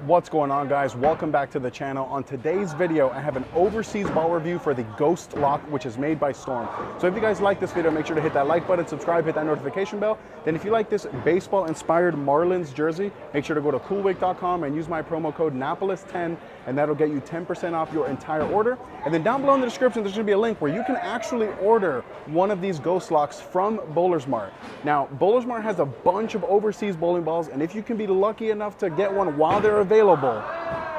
What's going on, guys? Welcome back to the channel. On today's video, I have an overseas ball review for the Ghost Lock, which is made by Storm. So if you guys like this video, make sure to hit that like button, subscribe, hit that notification bell. Then if you like this baseball-inspired Marlins jersey, make sure to go to coolwick.com and use my promo code Napoles10, and that'll get you 10% off your entire order. And then down below in the description, there's gonna be a link where you can actually order one of these Ghost Locks from Bowler's Mart. Now, Bowler's Mart has a bunch of overseas bowling balls, and if you can be lucky enough to get one while they're available,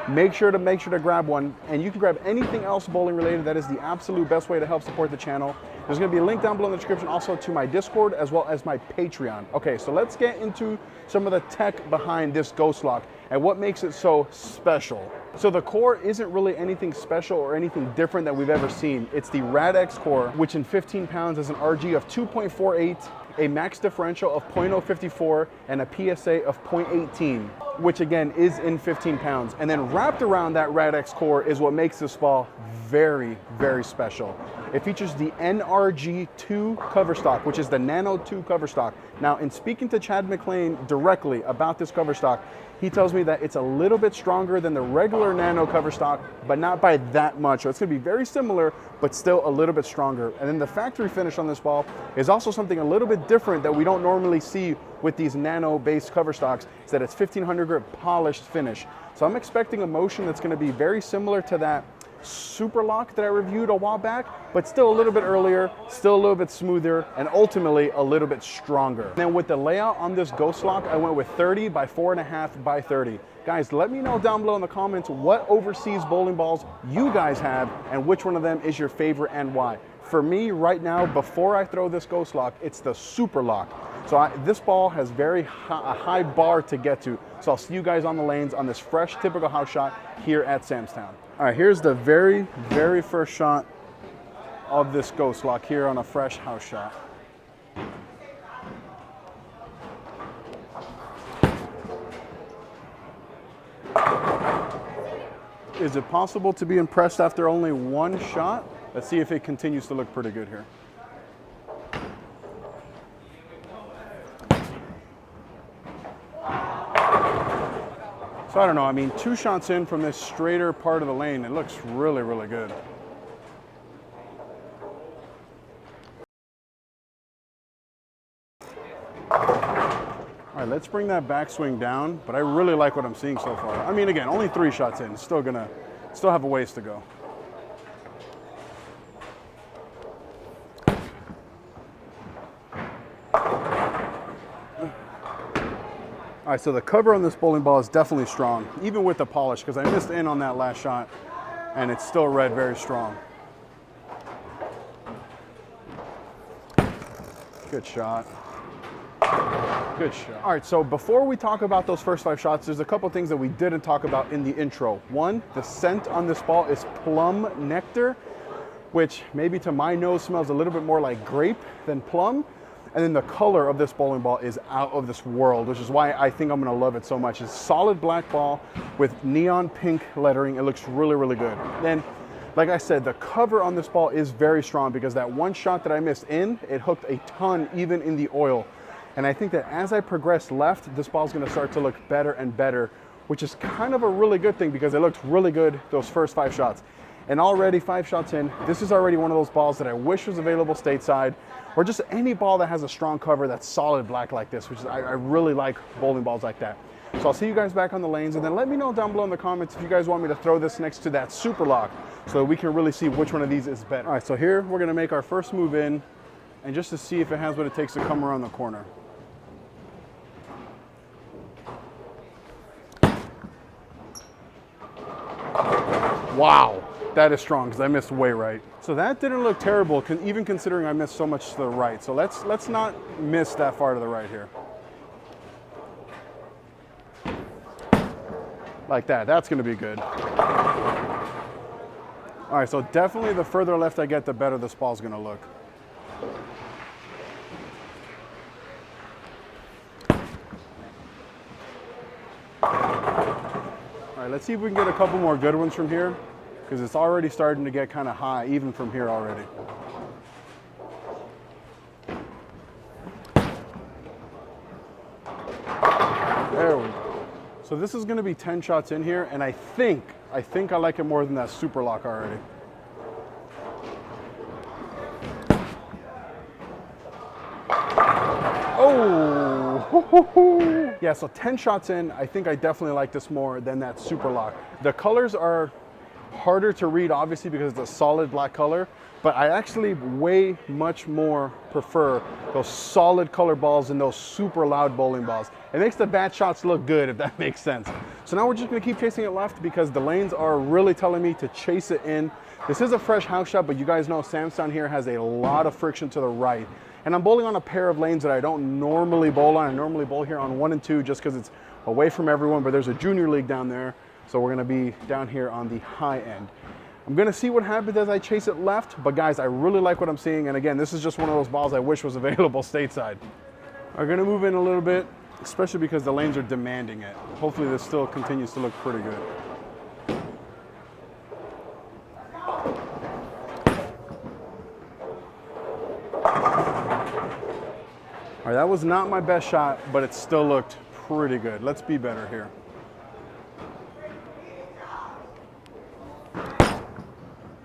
make sure to grab one. And you can grab anything else bowling related. That is the absolute best way to help support the channel. There's going to be a link down below in the description also to my Discord as well as my Patreon. Okay, so let's get into some of the tech behind this Ghost Lock and what makes it so special. So the core isn't really anything special or anything different that we've ever seen. It's the RadX core, which in 15 pounds has an RG of 2.48, a max differential of 0.054, and a PSA of 0.18, which again is in 15 pounds. And then wrapped around that RadX core is what makes this ball very, very special. It features the NRG2 cover stock, which is the Nano 2 cover stock. Now, in speaking to Chad McLean directly about this cover stock, he tells me that it's a little bit stronger than the regular Nano cover stock, but not by that much. So it's gonna be very similar, but still a little bit stronger. And then the factory finish on this ball is also something a little bit different that we don't normally see with these Nano-based cover stocks, is that it's 1500 grit polished finish. So I'm expecting a motion that's gonna be very similar to that Super Lock that I reviewed a while back, but still a little bit earlier, still a little bit smoother, and ultimately a little bit stronger. Then with the layout on this Ghost Lock, I went with 30 by 4.5 by 30. Guys, let me know down below in the comments what overseas bowling balls you guys have and which one of them is your favorite and why. For me right now, before I throw this Ghost Lock, it's the Super Lock. So this ball has a high bar to get to. So I'll see you guys on the lanes on this fresh, typical house shot here at Sam's Town. All right, here's the very, very first shot of this Ghost Lock here on a fresh house shot. Is it possible to be impressed after only one shot? Let's see if it continues to look pretty good here. So I don't know, I mean, 2 shots in from this straighter part of the lane, it looks really, really good. All right, let's bring that backswing down, but I really like what I'm seeing so far. I mean, again, only 3 shots in, still have a ways to go. All right, so the cover on this bowling ball is definitely strong, even with the polish, because I missed in on that last shot, and it's still read very strong. Good shot. Good shot. All right, so before we talk about those first 5 shots, there's a couple things that we didn't talk about in the intro. One, the scent on this ball is plum nectar, which maybe to my nose smells a little bit more like grape than plum. And then the color of this bowling ball is out of this world, which is why I think I'm gonna love it so much. It's a solid black ball with neon pink lettering. It looks really, really good. Then, like I said, the cover on this ball is very strong because that one shot that I missed in, it hooked a ton even in the oil. And I think that as I progress left, this ball's gonna start to look better and better, which is kind of a really good thing because it looked really good those first 5 shots. And already 5 shots in, this is already one of those balls that I wish was available stateside, or just any ball that has a strong cover that's solid black like this, which is, I really like bowling balls like that. So I'll see you guys back on the lanes, and then let me know down below in the comments if you guys want me to throw this next to that Super Lock so that we can really see which one of these is better. All right, so here we're gonna make our first move in, and just to see if it has what it takes to come around the corner. Wow. That is strong because I missed way right. So that didn't look terrible, even considering I missed so much to the right. So let's not miss that far to the right here. Like that, that's gonna be good. All right, so definitely the further left I get, the better this ball's gonna look. All right, let's see if we can get a couple more good ones from here, because it's already starting to get kind of high, even from here already. There we go. So this is gonna be 10 shots in here, and I think I like it more than that super lock already. Oh, yeah, so 10 shots in, I think I definitely like this more than that super lock. The colors are harder to read, obviously, because it's a solid black color, but I actually way much more prefer those solid color balls than those super loud bowling balls. It makes the bad shots look good, if that makes sense. So now we're just gonna keep chasing it left because the lanes are really telling me to chase it in. This is a fresh house shot, but you guys know Sam's down here has a lot of friction to the right. And I'm bowling on a pair of lanes that I don't normally bowl on. I normally bowl here on 1 and 2 just because it's away from everyone, but there's a junior league down there. So we're gonna be down here on the high end. I'm gonna see what happens as I chase it left, but guys, I really like what I'm seeing. And again, this is just one of those balls I wish was available stateside. I'm gonna move in a little bit, especially because the lanes are demanding it. Hopefully this still continues to look pretty good. All right, that was not my best shot, but it still looked pretty good. Let's be better here.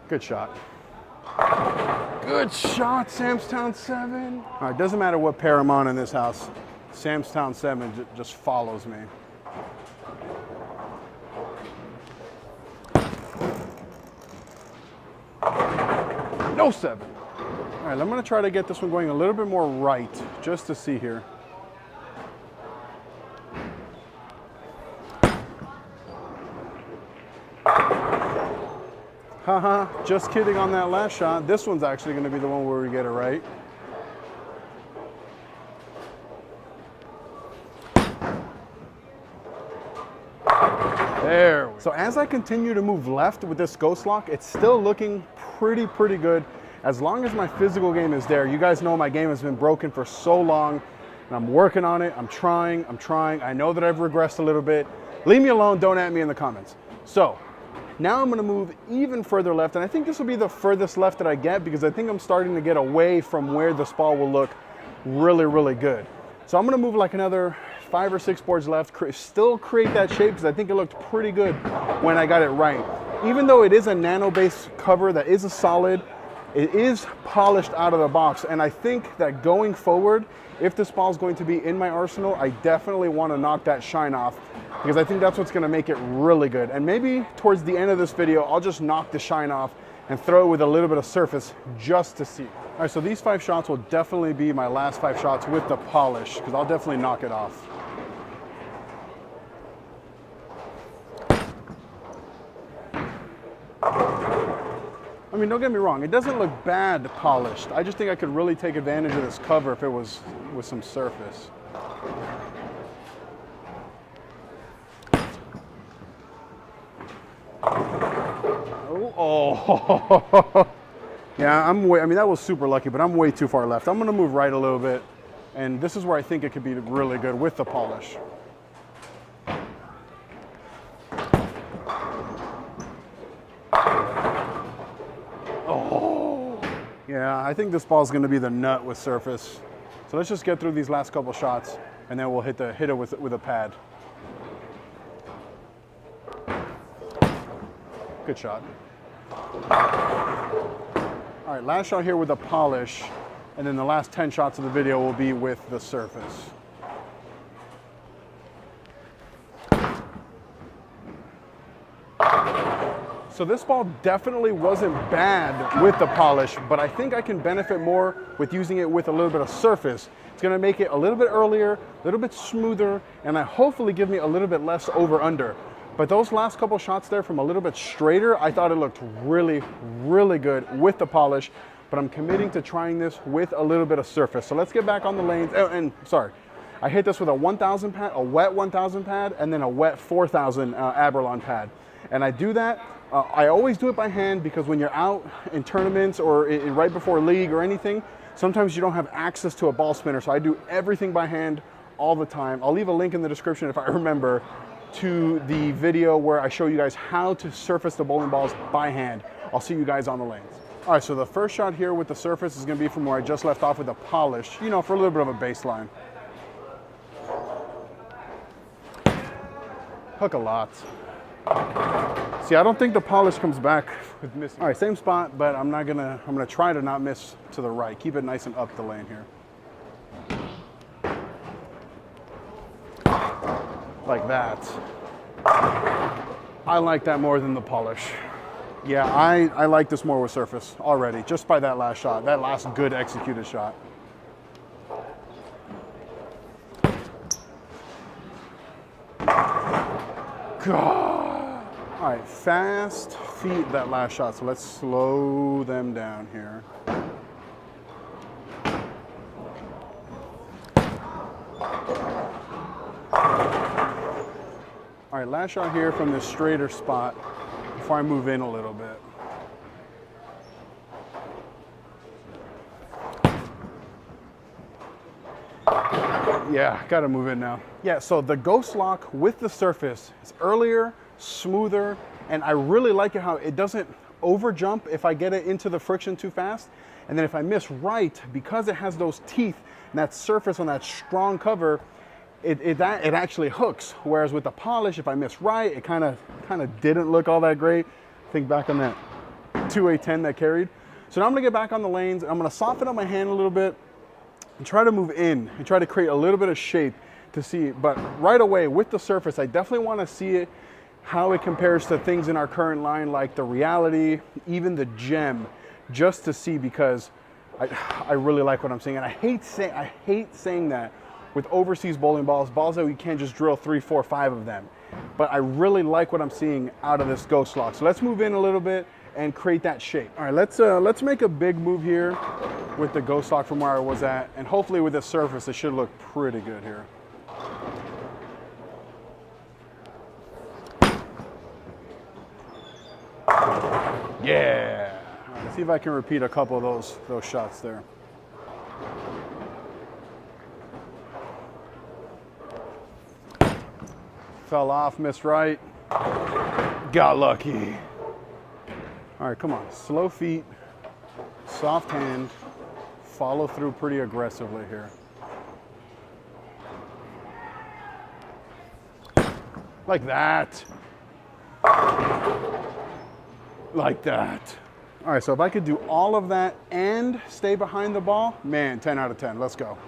Good shot. Good shot, Samstown 7. All right, doesn't matter what pair I'm on in this house. Samstown 7 just follows me. No 7. All right, I'm gonna try to get this one going a little bit more right, just to see here. Haha, just kidding on that last shot. This one's actually gonna be the one where we get it right. There. So as I continue to move left with this ghost lock, it's still looking pretty good. As long as my physical game is there. You guys know my game has been broken for so long, and I'm working on it. I'm trying. I know that I've regressed a little bit. Leave me alone, don't at me in the comments. So now I'm gonna move even further left, and I think this will be the furthest left that I get because I think I'm starting to get away from where this ball will look really good. So I'm gonna move like another 5 or 6 boards left, still create that shape because I think it looked pretty good when I got it right. Even though it is a nano-based cover that is a solid, it is polished out of the box, and I think that going forward, if this ball is going to be in my arsenal, I definitely want to knock that shine off because I think that's what's going to make it really good. And maybe towards the end of this video, I'll just knock the shine off and throw it with a little bit of surface just to see. All right, so these 5 shots will definitely be my last 5 shots with the polish because I'll definitely knock it off. I mean, don't get me wrong, it doesn't look bad polished. I just think I could really take advantage of this cover if it was with some surface. Oh. Yeah, I mean, that was super lucky, but I'm way too far left. I'm gonna move right a little bit, and this is where I think it could be really good with the polish. Oh. Yeah, I think this ball is gonna be the nut with surface. So let's just get through these last couple shots, and then we'll hit it with a pad. Good shot. All right, last shot here with a polish, and then the last 10 shots of the video will be with the surface. So this ball definitely wasn't bad with the polish, but I think I can benefit more with using it with a little bit of surface. It's gonna make it a little bit earlier, a little bit smoother, and hopefully give me a little bit less over-under. But those last couple shots there from a little bit straighter, I thought it looked really good with the polish, but I'm committing to trying this with a little bit of surface. So let's get back on the lanes. Oh, and sorry, I hit this with a 1000 pad, a wet 1000 pad, and then a wet 4000 Aberlon pad. And I do that, I always do it by hand because when you're out in tournaments or right before league or anything, sometimes you don't have access to a ball spinner. So I do everything by hand all the time. I'll leave a link in the description if I remember to the video where I show you guys how to surface the bowling balls by hand. I'll see you guys on the lanes. All right, so the first shot here with the surface is gonna be from where I just left off with the polish, you know, for a little bit of a baseline. Hook a lot. See, I don't think the polish comes back with missing. All right, same spot, but I'm gonna try to not miss to the right. Keep it nice and up the lane here. Like that. I like that more than the polish. Yeah, I like this more with surface already, just by that last shot, that last good executed shot. God. All right, fast feet that last shot, so let's slow them down here. All right, last shot here from this straighter spot before I move in a little bit. Yeah, gotta move in now. Yeah, so the Ghost Lock with the surface is earlier, smoother, and I really like it how it doesn't over jump if I get it into the friction too fast. And then if I miss right, because it has those teeth and that surface on that strong cover, it actually hooks. Whereas with the polish, if I miss right, it kind of didn't look all that great. Think back on that 2A10 that carried. So now I'm gonna get back on the lanes. I'm gonna soften up my hand a little bit and try to move in and try to create a little bit of shape to see. But right away with the surface, I definitely want to see it, how it compares to things in our current line, like the Reality, even the Gem, just to see, because I really like what I'm seeing. And I hate saying that with overseas bowling balls that we can't just drill 3, 4, 5 of them. But I really like what I'm seeing out of this Ghost Lock. So let's move in a little bit and create that shape. All right, let's make a big move here with the Ghost Lock from where I was at, and hopefully with the surface, it should look pretty good here. Yeah. All right, let's see if I can repeat a couple of those shots there. Fell off, missed right. Got lucky. All right, come on. Slow feet, soft hand, follow through pretty aggressively here. Like that. Like that. All right, so if I could do all of that and stay behind the ball, man, 10 out of 10. Let's go.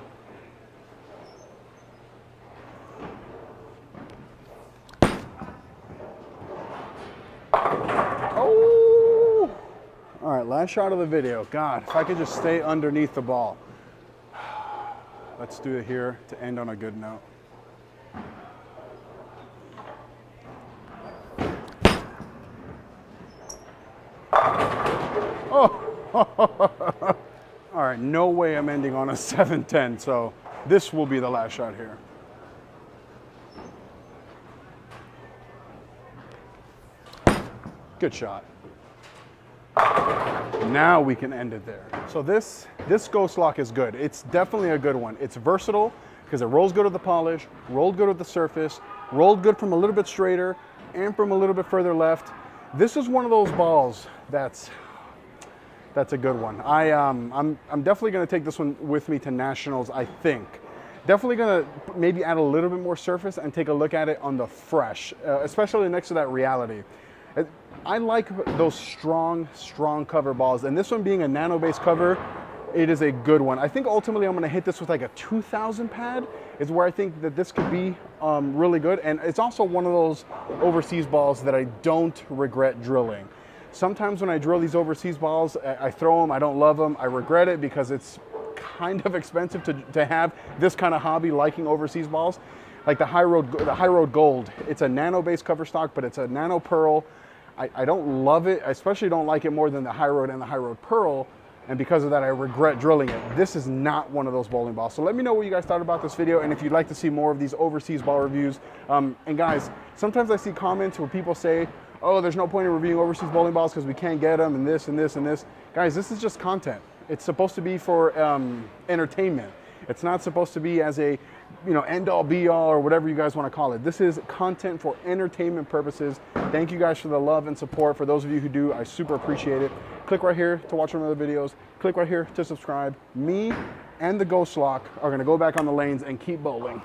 Oh! All right, last shot of the video. God, if I could just stay underneath the ball. Let's do it here to end on a good note. Oh! All right, no way I'm ending on a 7-10, so this will be the last shot here. Good shot. Now we can end it there. So this Ghost Lock is good. It's definitely a good one. It's versatile because it rolls good with the polish, rolled good with the surface, rolled good from a little bit straighter and from a little bit further left. This is one of those balls that's a good one. I'm definitely gonna take this one with me to nationals, I think. Definitely gonna maybe add a little bit more surface and take a look at it on the fresh, especially next to that Reality. I like those strong cover balls, and this one being a nano-based cover, it is a good one. I think ultimately I'm gonna hit this with like a 2000 pad is where I think that this could be really good. And it's also one of those overseas balls that I don't regret drilling. Sometimes when I drill these overseas balls, I throw them, I don't love them, I regret it because it's kind of expensive to have this kind of hobby liking overseas balls. Like the High Road Gold, it's a nano-based cover stock, but it's a nano pearl. I don't love it. I especially don't like it more than the High Road and the High Road Pearl. And because of that, I regret drilling it. This is not one of those bowling balls. So let me know what you guys thought about this video and if you'd like to see more of these overseas ball reviews. And guys, sometimes I see comments where people say, oh, there's no point in reviewing overseas bowling balls because we can't get them and this and this and this. Guys, this is just content. It's supposed to be for entertainment. It's not supposed to be as a, end all be all or whatever you guys want to call it. This is content for entertainment purposes. Thank you guys for the love and support. For those of you who do, I super appreciate it. Click right here to watch one of the videos. Click right here to subscribe. Me and the Ghost Lock are going to go back on the lanes and keep bowling.